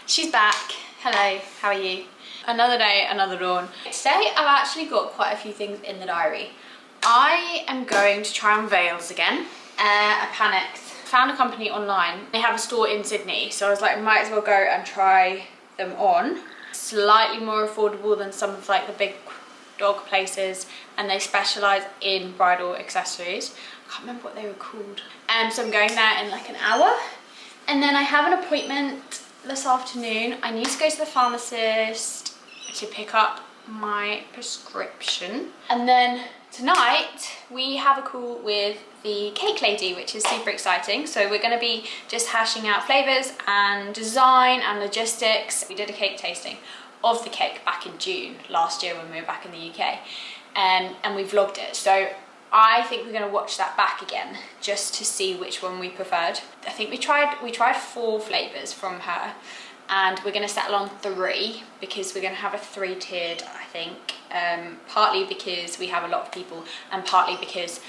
She's back. Hello, how are you? Another day, another dawn. Today I've actually got quite a few things in the diary. I am going to try on veils again. I panicked. Found a company online. They have a store in Sydney, so I was like, might as well go and try them on. Slightly more affordable than some of like the big dog places, and they specialise in bridal accessories. I can't remember what they were called. So I'm going there in like an hour. And then I have an appointment this afternoon. I need to go to the pharmacist to pick up my prescription. And then tonight we have a call with the cake lady, which is super exciting. So we're going to be just hashing out flavours and design and logistics. We did a cake tasting of the cake back in June last year when we were back in the UK, and we vlogged it. So I think we're going to watch that back again just to see which one we preferred. I think we tried 4 flavours from her, and we're going to settle on 3 because we're going to have a 3-tiered, I think, partly because we have a lot of people and partly because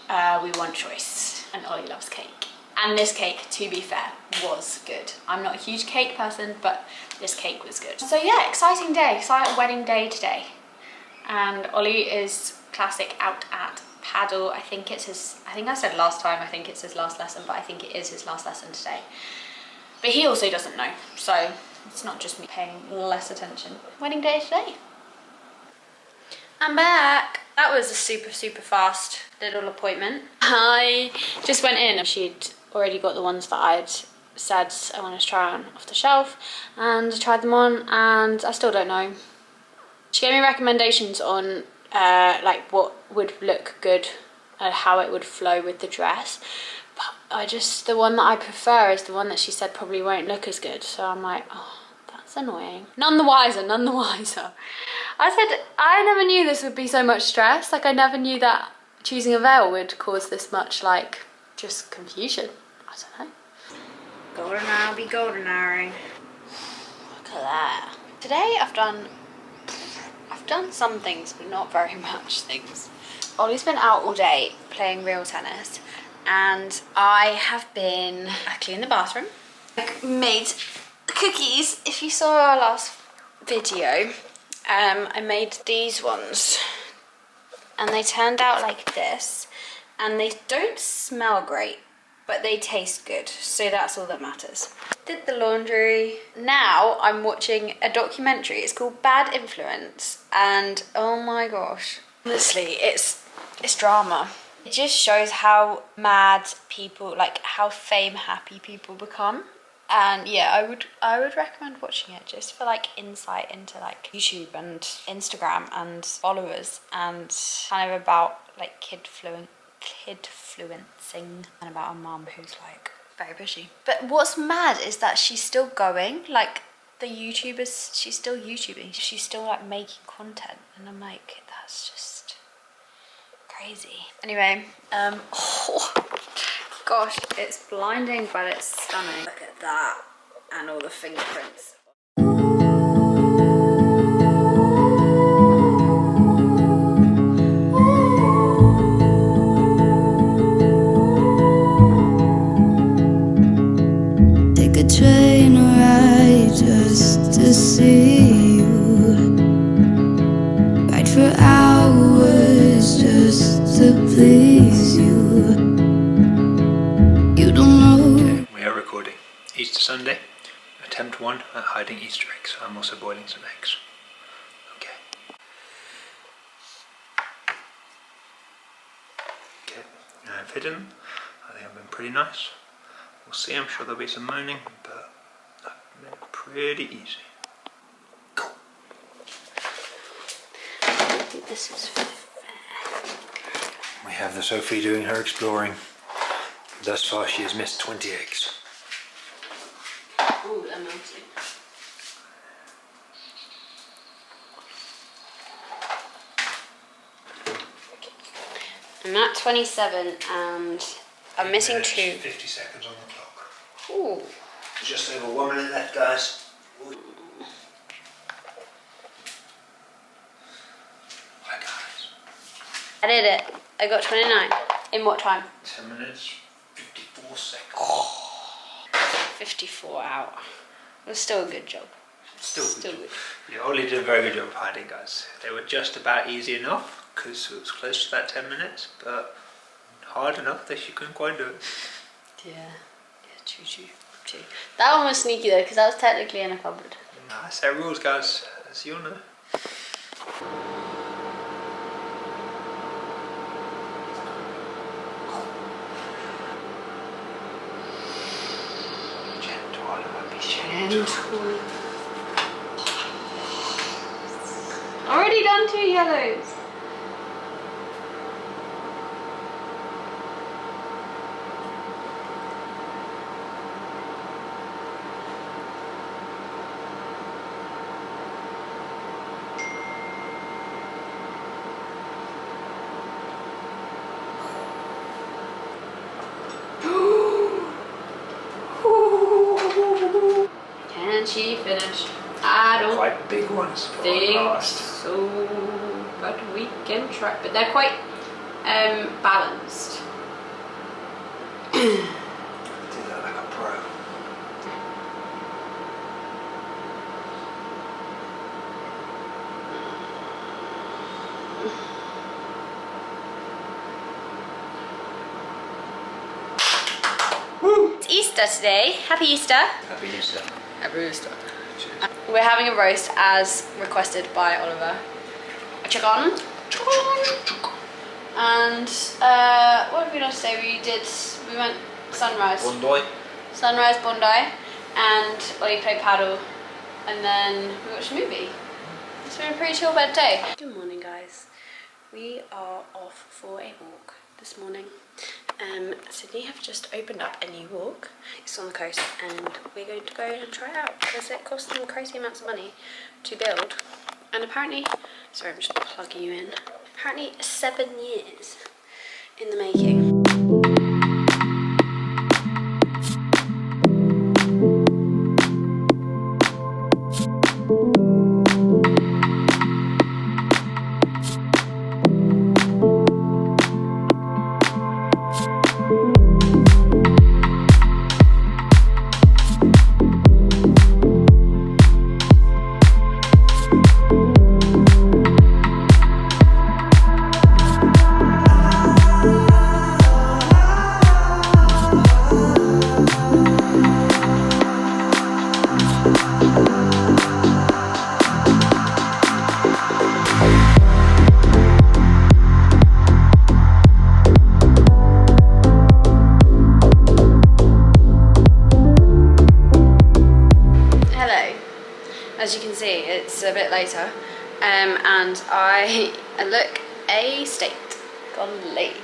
we want choice, and Ollie loves cake. And this cake, to be fair, was good. I'm not a huge cake person, but this cake was good. So yeah, exciting day, exciting wedding day today. And Ollie is classic out at paddle. I think it's his, I think I said last time, I think it's his last lesson, but I think it is his last lesson today. But he also doesn't know, so it's not just me paying less attention. Wedding day today. I'm back. That was a super fast little appointment. I just went in and she'd already got the ones that I'd said I wanted to try on off the shelf, and I tried them on and I still don't know. She gave me recommendations on like what would look good and how it would flow with the dress, but the one that I prefer is the one that she said probably won't look as good, so I'm like, oh, that's annoying. None the wiser. I said I never knew this would be so much stress. Like, I never knew that choosing a veil would cause this much like just confusion. I don't know. Golden hour be golden houring. Look at that. Today I've done some things, but not very much things. Ollie's been out all day playing real tennis, and I have been cleaning the bathroom. I made cookies. If you saw our last video, I made these ones, and they turned out like this, and they don't smell great, but they taste good, so that's all that matters. Did the laundry. Now I'm watching a documentary. It's called Bad Influence, and oh my gosh, honestly, it's drama. It just shows how mad people, like how fame happy people become. And yeah, I would recommend watching it just for like insight into like YouTube and Instagram and followers, and kind of about like kid fluencing, and about a mum who's like very pushy. But what's mad is that she's still going, like the YouTubers, she's still YouTubing, she's still like making content, and I'm like, that's just crazy. Anyway, oh gosh, it's blinding, but it's stunning. Look at that, and all the fingerprints. Train ride just to see you, ride for hours just to please you. You don't know. Okay, we are recording. Easter Sunday, attempt 1 at hiding Easter eggs. I'm also boiling some eggs. Okay. Okay, I've hidden them. I think I've been pretty nice. We'll see, I'm sure there'll be some moaning, but I've been pretty easy. Go. I think this is fair. We have the Sophie doing her exploring. Thus far she has missed 20 eggs. Ooh, they're melting. I'm at 27 and I'm missing 2. 50 seconds on the clock. Ooh. Just over 1 minute left, guys. Ooh. Hi, guys. I did it. I got 29. In what time? 10 minutes, 54 seconds. 54 out. It was still a good job. Still Still good. good. Yeah, Ollie did a very good job of hiding, guys. They were just about easy enough because it was close to that 10 minutes, but hard enough that she couldn't quite do it. Yeah, true. That one was sneaky though, because that was technically in a cupboard. I set rules, guys, as you all know. Gentle, Oliver, be gentle. Already done 2 yellows. Can she finish? I don't Quite big ones for think last. so, but we can try. But they're quite balanced. Do that like a pro. It's Easter today. Happy Easter. Happy Easter. Happy Easter. We're having a roast as requested by Oliver. A chicken. And what did we not say? We went sunrise. Sunrise Bondi, and Ollie played paddle, and then we watched a movie. It's been a pretty chill bed day. Good morning, guys. We are off for a walk this morning. Sydney have just opened up a new walk. It's on the coast, and we're going to go and try it out because it costs them crazy amounts of money to build. And apparently, sorry, I'm just plugging you in. Apparently, 7 years in the making. As you can see, it's a bit later, and I look a state. Gone late.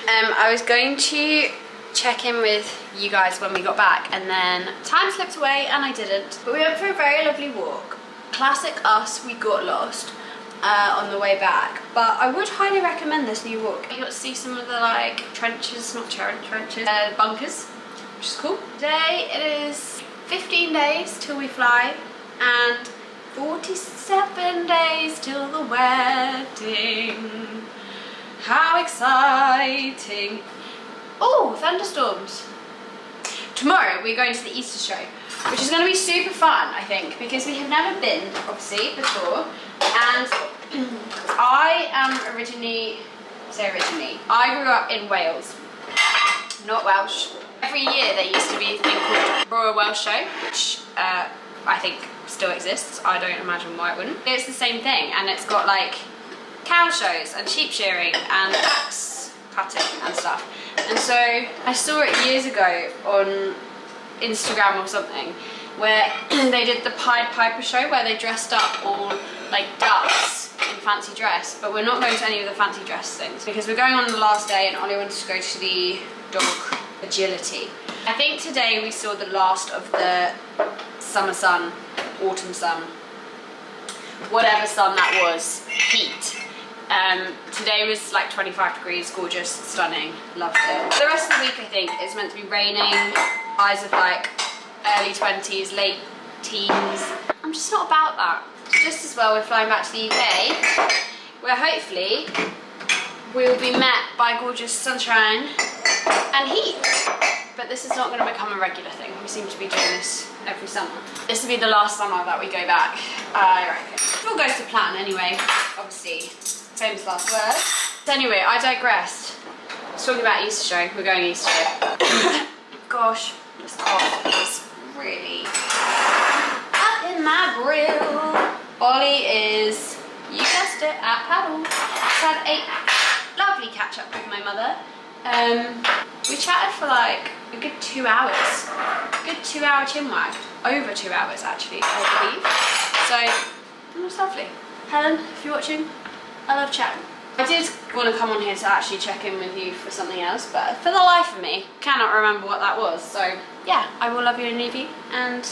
I was going to check in with you guys when we got back, and then time slipped away and I didn't. But we went for a very lovely walk. Classic us, we got lost on the way back. But I would highly recommend this new walk. You got to see some of the like trenches, not trenches, bunkers, which is cool. Today it is 15 days till we fly, and 47 days till the wedding. How exciting. Oh, thunderstorms. Tomorrow we're going to the Easter show, which is going to be super fun, I think, because we have never been, obviously, before. And I grew up in Wales, not Welsh. Every year there used to be a thing called Royal Welsh Show, which I think still exists. I don't imagine why it wouldn't. It's the same thing, and it's got like cow shows and sheep shearing and axe cutting and stuff. And so I saw it years ago on Instagram or something, where they did the Pied Piper show, where they dressed up all like ducks in fancy dress. But we're not going to any of the fancy dress things because we're going on the last day, and Ollie wanted to go to the dog agility. I think today we saw the last of the summer sun, autumn sun, whatever sun that was, heat. Today was like 25 degrees, gorgeous, stunning, loved it. The rest of the week I think is meant to be raining, highs of like early 20s, late teens. I'm just not about that. Just as well we're flying back to the UK, where hopefully we will be met by gorgeous sunshine and heat. But this is not going to become a regular thing. We seem to be doing this every summer. This will be the last summer that we go back, I reckon. It all goes to plan anyway, obviously. Famous last words. So anyway, I digressed. I was talking about Easter show. We're going Easter show. Gosh, this cough is really up in my grill. Ollie is, you guessed it, at paddle. Had a lovely catch up with my mother. We chatted for like a good 2 hours. Good 2 hour chinwag. Over 2 hours actually, I believe. So, it was lovely. Helen, if you're watching, I love chatting. I did want to come on here to actually check in with you for something else, but for the life of me, cannot remember what that was. So yeah, I will love you and leave you, and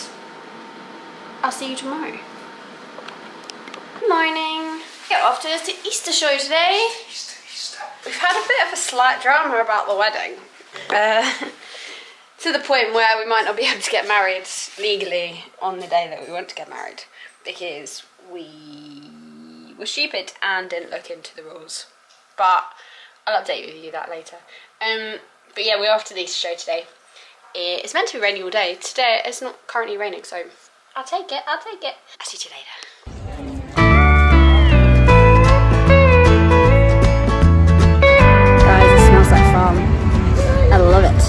I'll see you tomorrow. Good morning. Get off to the Easter show today. Easter. We've had a bit of a slight drama about the wedding. To the point where we might not be able to get married legally on the day that we want to get married, because we were stupid and didn't look into the rules. But I'll update you that later. But yeah, we're off to the Easter show today. It's meant to be raining all day. Today it's not currently raining, so I'll take it. I'll see you later. Guys, it smells like farm. I love it.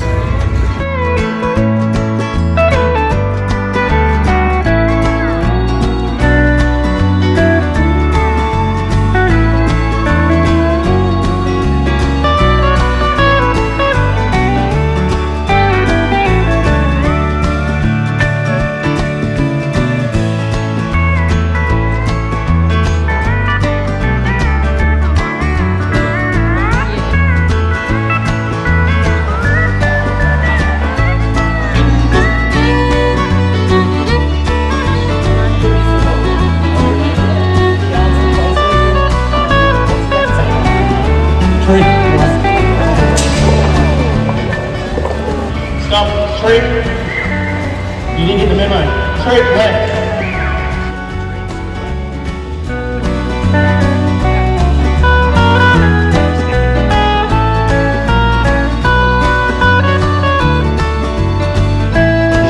Stop, straight. You didn't get the memo. Straight, left.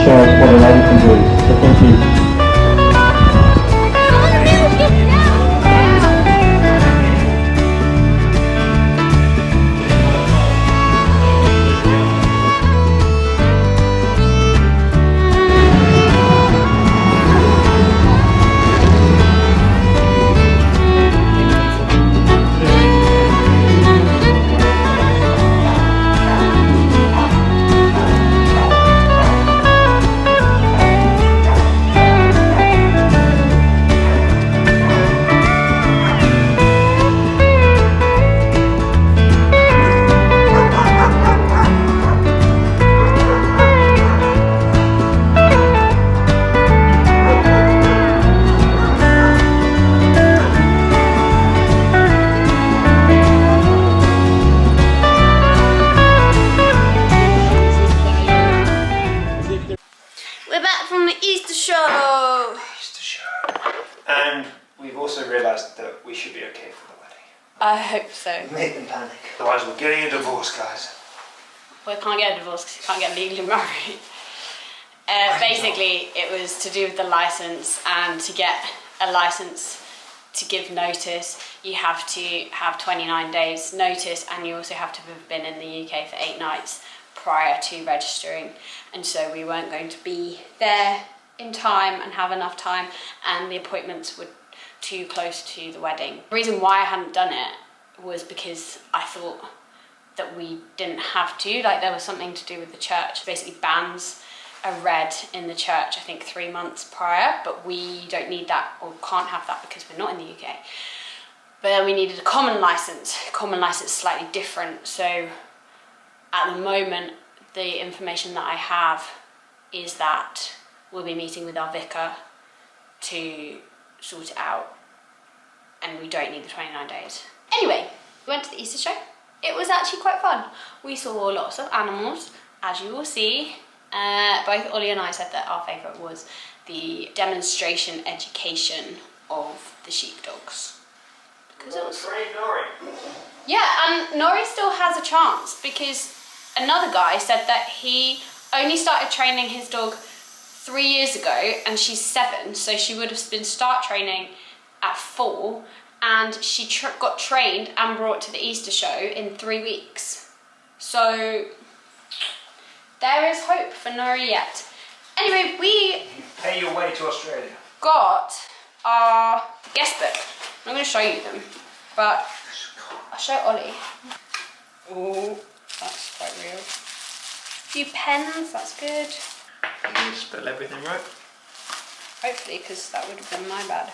Show us what a lady can do. So thank you. And we've also realised that we should be okay for the wedding. I hope so. Make them panic. Otherwise we're getting a divorce, guys. We can't get a divorce because you can't get legally married. Basically, it was to do with the licence, and to get a licence to give notice, you have to have 29 days notice, and you also have to have been in the UK for 8 nights prior to registering. And so we weren't going to be there in time and have enough time, and the appointments were too close to the wedding. The reason why I hadn't done it was because I thought that we didn't have to, like there was something to do with the church. Basically bans are read in the church, I think 3 months prior, but we don't need that or can't have that because we're not in the UK. But then we needed a common license. Common license is slightly different. So at the moment, the information that I have is that we'll be meeting with our vicar to sort it out, and we don't need the 29 days. Anyway, we went to the Easter show. It was actually quite fun. We saw lots of animals, as you will see. Both Ollie and I said that our favourite was the demonstration education of the sheepdogs. Because it was... Nori. Yeah, and Nori still has a chance, because another guy said that he only started training his dog 3 years ago, and she's 7, so she would have been start training at 4, and she got trained and brought to the Easter show in 3 weeks. So there is hope for Nori yet. Anyway, we Pay your way to Australia. got our guest book. I'm going to show you them, but I'll show Ollie. Oh, that's quite real. A few pens, that's good. Did you spell everything right? Hopefully, because that would have been my bad.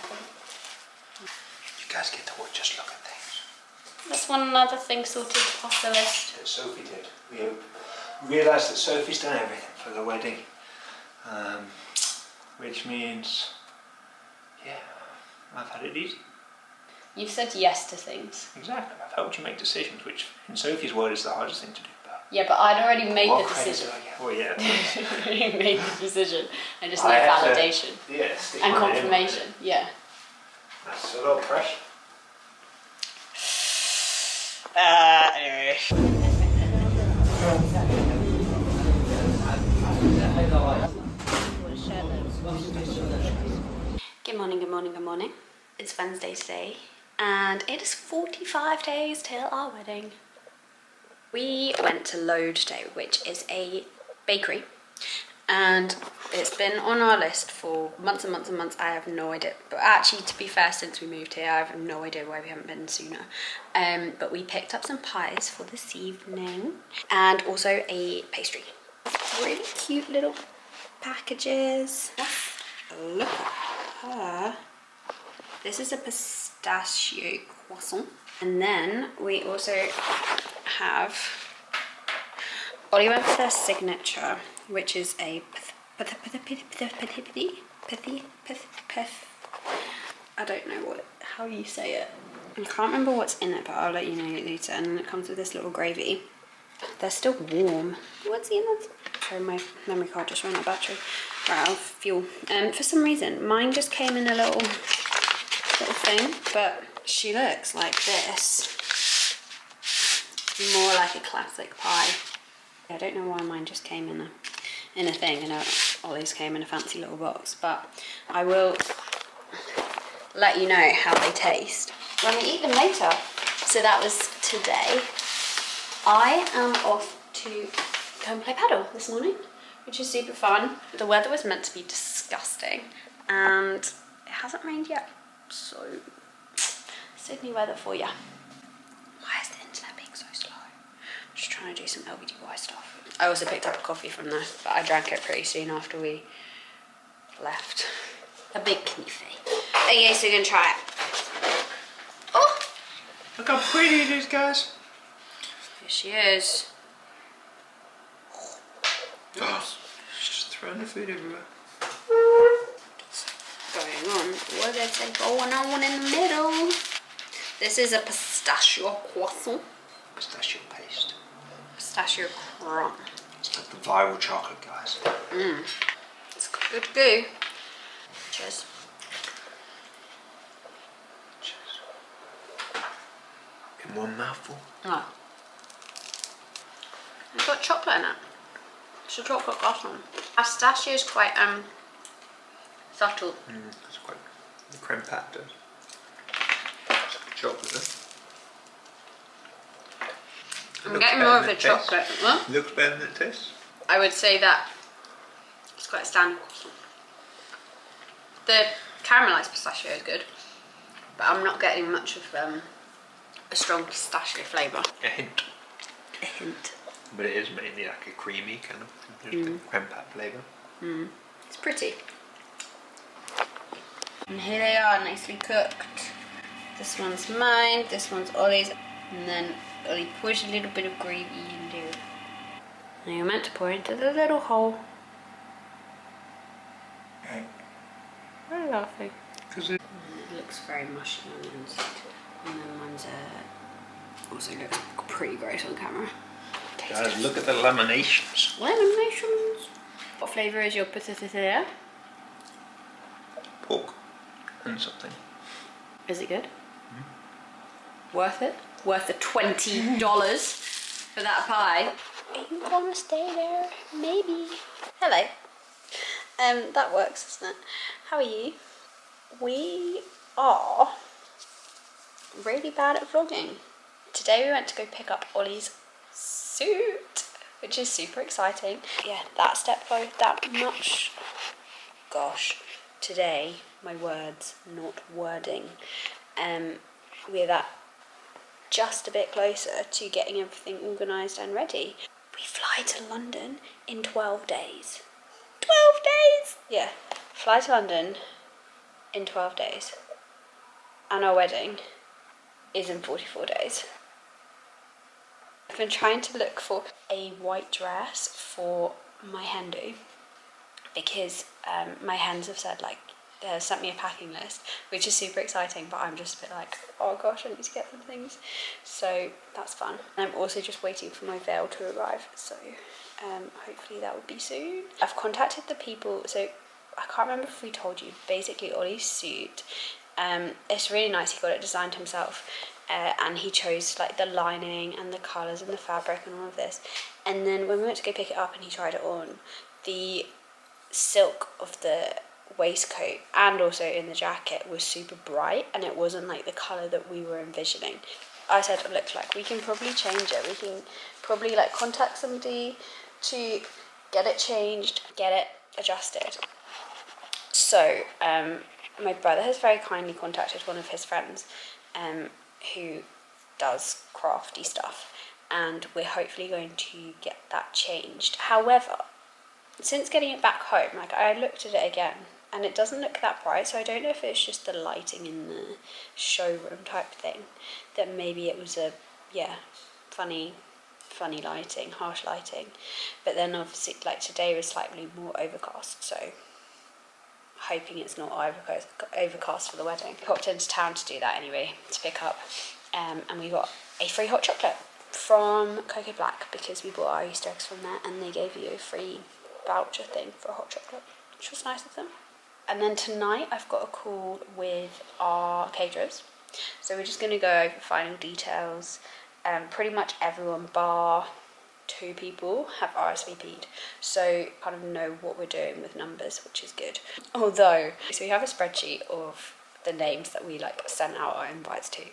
You guys get to just look at things. That's one other thing sorted off the list. That Sophie did. We realised that Sophie's done everything for the wedding. Which means, yeah, I've had it easy. You've said yes to things. Exactly. I've helped you make decisions, which in Sophie's word is the hardest thing to do. But Yeah, but I'd already made what the credit decision. do I get? Well, yeah. I'd already made the decision. I just need I have to- validation Yeah, stick and my name on it. confirmation. Yeah. That's a lot of pressure. Anyway. Good morning, good morning, good morning. It's Wednesday today, and it is 45 days till our wedding. We went to Load today, which is a bakery, and it's been on our list for months and months and months. I have no idea, but actually, to be fair, since we moved here, I have no idea why we haven't been sooner. But we picked up some pies for this evening, and also a pastry. Really cute little packages. Look at her. This is a pistachio croissant. And then we also have Ollie went for their signature, which is a I don't know how you say it. I can't remember what's in it, but I'll let you know later. And then it comes with this little gravy. They're still warm. What's in it? Sorry, my memory card just ran out of battery. Right, I'll fuel. For some reason, mine just came in a little thing, but she looks like this. More like a classic pie. I don't know why mine just came in a thing, and Ollie's came in a fancy little box, but I will let you know how they taste when we eat them later. So that was today. I am off to go and play paddle this morning, which is super fun. The weather was meant to be disgusting, and it hasn't rained yet, so Sydney weather for ya. Why is the internet being so slow? I'm just trying to do some LBDY stuff. I also picked up a coffee from there, but I drank it pretty soon after we left. A big knife. Okay, so we're gonna try it. Oh! Look how pretty it is, guys. Here she is. She's just throwing the food everywhere. Going on? What is it going on in the middle? This is a pistachio croissant. Pistachio paste. Pistachio croissant. It's like the viral chocolate, guys. It's good to go. Cheers. Cheers. In one mouthful. Oh. It's got chocolate in it. It's a chocolate croissant. Pistachio is quite subtle. It's quite the creme pat does. It's like chocolate. I'm getting more of the chocolate. What? Looks better than it tastes. I would say that it's quite a standard croissant. The caramelised pistachio is good, but I'm not getting much of a strong pistachio flavour. A hint. A hint. But it is mainly like a creamy kind of there's the creme pat flavour. It's pretty. And here they are, nicely cooked. This one's mine, this one's Ollie's, and then Ollie pours a little bit of gravy in there. Now you're meant to pour into the little hole. We're laughing. It looks very mushy on the inside, and then mine's also looks pretty gross on camera. Guys, look at the laminations. Laminations. What flavour is your pistachio? Pork and something. Is it good? Worth it? Worth the $20 for that pie? Are you gonna stay there? Maybe. Hello. That works, doesn't it? How are you? We are really bad at vlogging. Today we went to go pick up Ollie's suit, which is super exciting. Yeah, that step close that much. Gosh, today, my words, not wording. We're that just a bit closer to getting everything organised and ready. We fly to London in 12 days. 12 days? Yeah, fly to London in 12 days. And our wedding is in 44 days. I've been trying to look for a white dress for my hen do because my hens have said, like, sent me a packing list, which is super exciting, but I'm just a bit like, oh gosh, I need to get some things. So that's fun. I'm also just waiting for my veil to arrive, so hopefully that will be soon. I've contacted the people, so I can't remember if we told you, basically Ollie's suit, it's really nice, he got it designed himself, and he chose like the lining and the colours and the fabric and all of this, and then when we went to go pick it up and he tried it on, the silk of the waistcoat and also in the jacket was super bright, and it wasn't like the colour that we were envisioning. I said, look, like, we can probably change it, we can probably like contact somebody to get it changed, get it adjusted. So my brother has very kindly contacted one of his friends who does crafty stuff, and we're hopefully going to get that changed. However, since getting it back home, like, I looked at it again and it doesn't look that bright, so I don't know if it's just the lighting in the showroom type thing, that maybe it was a, yeah, funny lighting, harsh lighting. But then obviously, like, today was slightly more overcast, so hoping it's not overcast for the wedding. Popped into town to do that anyway, to pick up, and we got a free hot chocolate from Cocoa Black because we bought our Easter eggs from there, and they gave you a free voucher thing for a hot chocolate, which was nice of them. And then tonight I've got a call with our caterers, so we're just going to go over final details. Pretty much everyone bar 2 people have RSVP'd, so kind of know what we're doing with numbers, which is good. Although, so we have a spreadsheet of the names that we like sent out our invites to,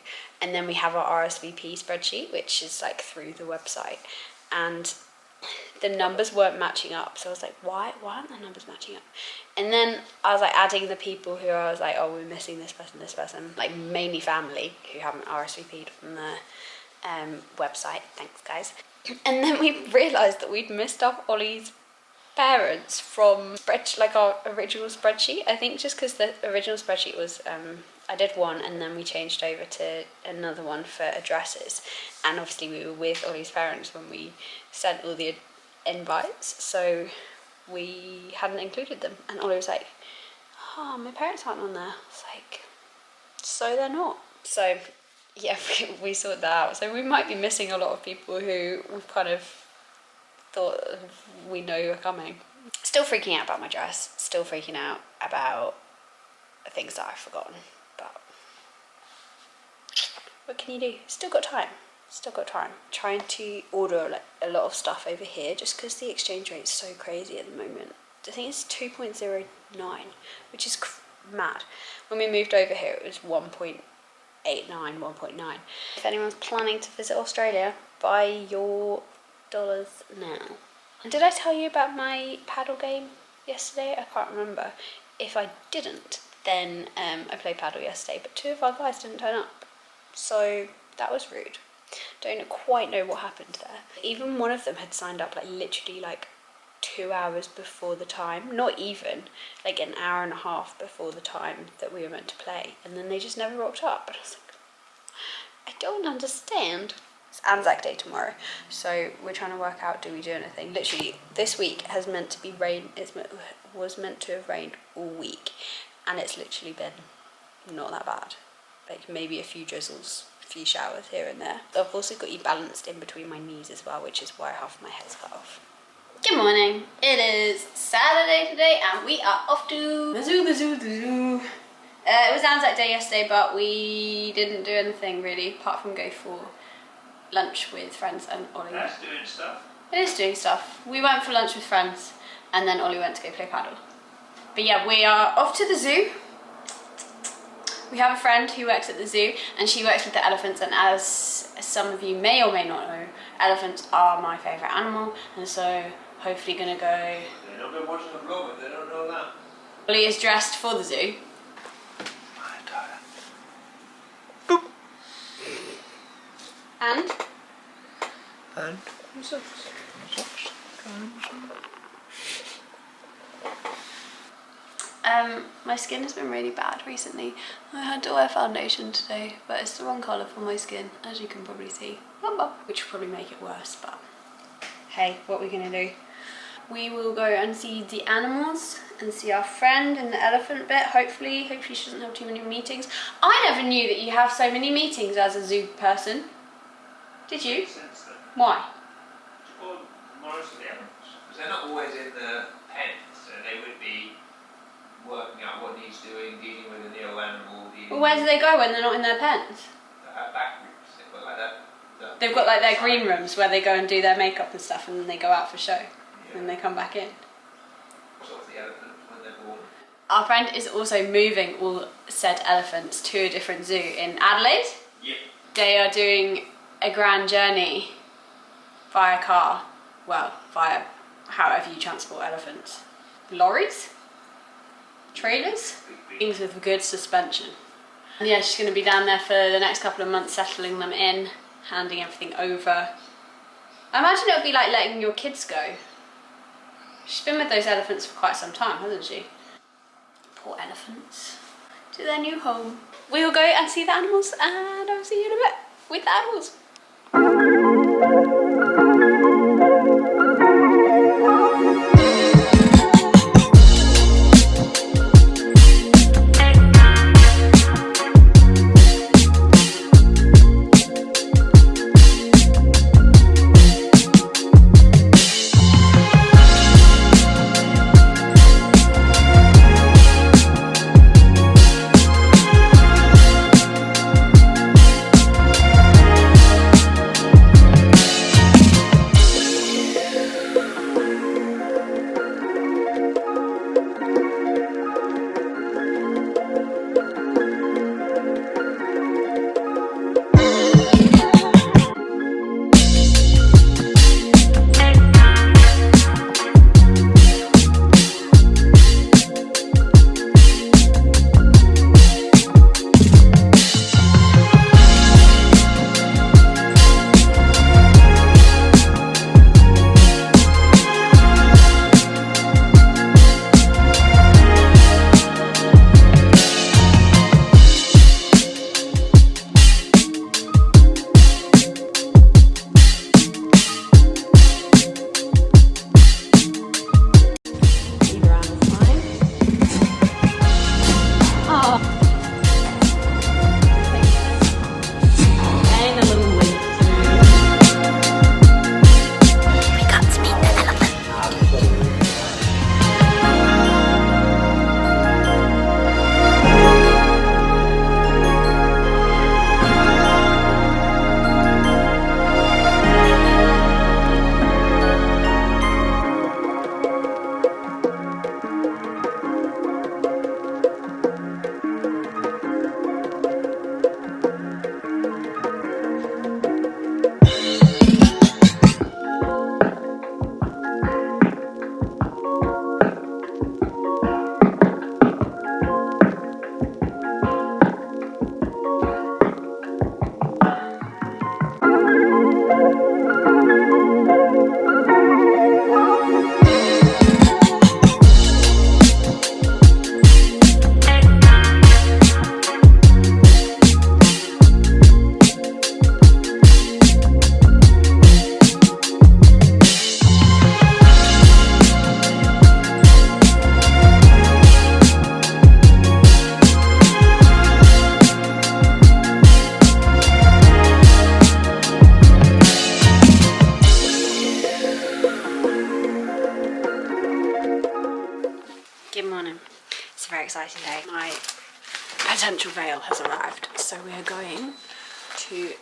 and then we have our RSVP spreadsheet, which is like through the website, and the numbers weren't matching up, so I was like, why aren't the numbers matching up? And then I was like adding the people who I was like, oh, we're missing this person, like mainly family who haven't RSVP'd on the website. Thanks, guys. And then we realised that we'd missed off Ollie's parents from our original spreadsheet. I think just because the original spreadsheet was I did one and then we changed over to another one for addresses, and obviously we were with Ollie's parents when we sent all the invites, so we hadn't included them, and Ollie was like, oh, my parents aren't on there. It's like, so they're not. So yeah, we sorted that out. So we might be missing a lot of people who we've kind of thought we know are coming. Still freaking out about my dress, still freaking out about things that I've forgotten, but what can you do? Still got time. Trying to order like a lot of stuff over here just because the exchange rate is so crazy at the moment. I think it's 2.09, which is mad. When we moved over here, it was 1.89, 1.9. If anyone's planning to visit Australia, buy your dollars now. And did I tell you about my paddle game yesterday? I can't remember. If I didn't, then I played paddle yesterday, but 2 of our guys didn't turn up, so that was rude. Don't quite know what happened there. Even one of them had signed up like literally like 2 hours before the time, not even, like an hour and a half before the time that we were meant to play, and then they just never rocked up. And I was like, I don't understand. It's Anzac Day tomorrow, so we're trying to work out, do we do anything? Literally, this week has meant to be rain. Was meant to have rained all week, and it's literally been not that bad. Like maybe a few drizzles, a few showers here and there. I've also got you balanced in between my knees as well, which is why half my head's cut off. Good morning. It is Saturday today, and we are off to the zoo. It was Anzac Day yesterday, but we didn't do anything really apart from go for lunch with friends and Ollie. That's doing stuff. It is doing stuff. We went for lunch with friends, and then Ollie went to go play paddle. But yeah, we are off to the zoo. We have a friend who works at the zoo and she works with the elephants, and as some of you may or may not know, elephants are my favourite animal, and so hopefully gonna go. They've not been watching the vlog, but they don't know that. Ollie is dressed for the zoo. Boop. And Socks. my skin has been really bad recently. I had to wear foundation today, but it's the wrong colour for my skin, as you can probably see. Which will probably make it worse, but hey, what are we gonna do? We will go and see the animals and see our friend in the elephant bit. Hopefully she doesn't have too many meetings. I never knew that you have so many meetings as a zoo person. Did you? Why? Well, Morris and the animals. Because they're not always in the pens, so they would be working out what needs doing, dealing with an ill animal. Well, where do they go when they're not in their pens? Back groups, they've got like that. They've got like their green rooms where they go and do their makeup and stuff, and then they go out for show. And they come back in. Sort of the elephants when they're born. Our friend is also moving all said elephants to a different zoo in Adelaide. Yeah. They are doing a grand journey via car. Well, via however you transport elephants. Lorries? Trailers? Things with good suspension. And yeah, she's going to be down there for the next couple of months, settling them in, handing everything over. I imagine it would be like letting your kids go. She's been with those elephants for quite some time, hasn't she? Poor elephants. To their new home. We will go and see the animals, and I'll see you in a bit with the animals. a very exciting day. My potential veil has arrived. So we are going to,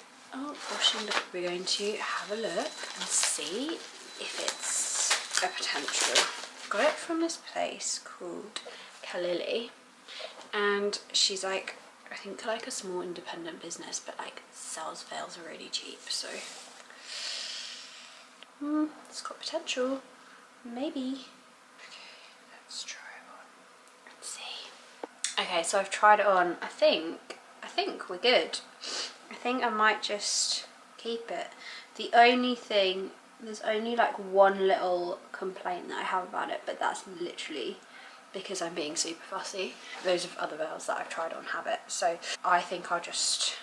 we're going to have a look and see if it's a potential. Got it from this place called Kalili, and she's like, I think like a small independent business, but like sells veils are really cheap, so it's got potential, maybe. Okay, let's try it on. Let's see. Okay, so I've tried it on. I think we're good. I think I might just keep it. The only thing, there's only like one little complaint that I have about it, but that's literally because I'm being super fussy. Those of other veils that I've tried on have it, so I think I'll just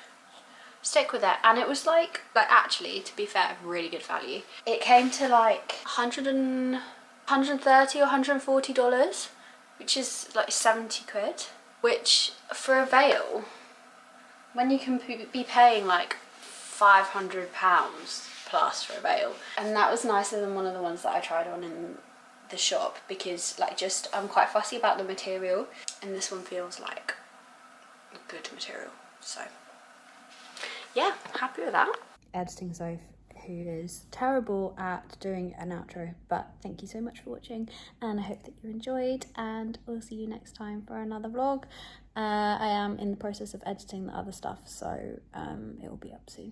stick with it. And it was like actually, to be fair, really good value. It came to like $130 or $140, which is like 70 quid, which for a veil, when you can be paying like £500 plus for a veil. And that was nicer than one of the ones that I tried on in the shop, because like just I'm quite fussy about the material, and this one feels like a good material, so yeah, happy with that. Editing Soph, who is terrible at doing an outro, but thank you so much for watching, and I hope that you enjoyed, and we'll see you next time for another vlog. I am in the process of editing the other stuff, so it will be up soon.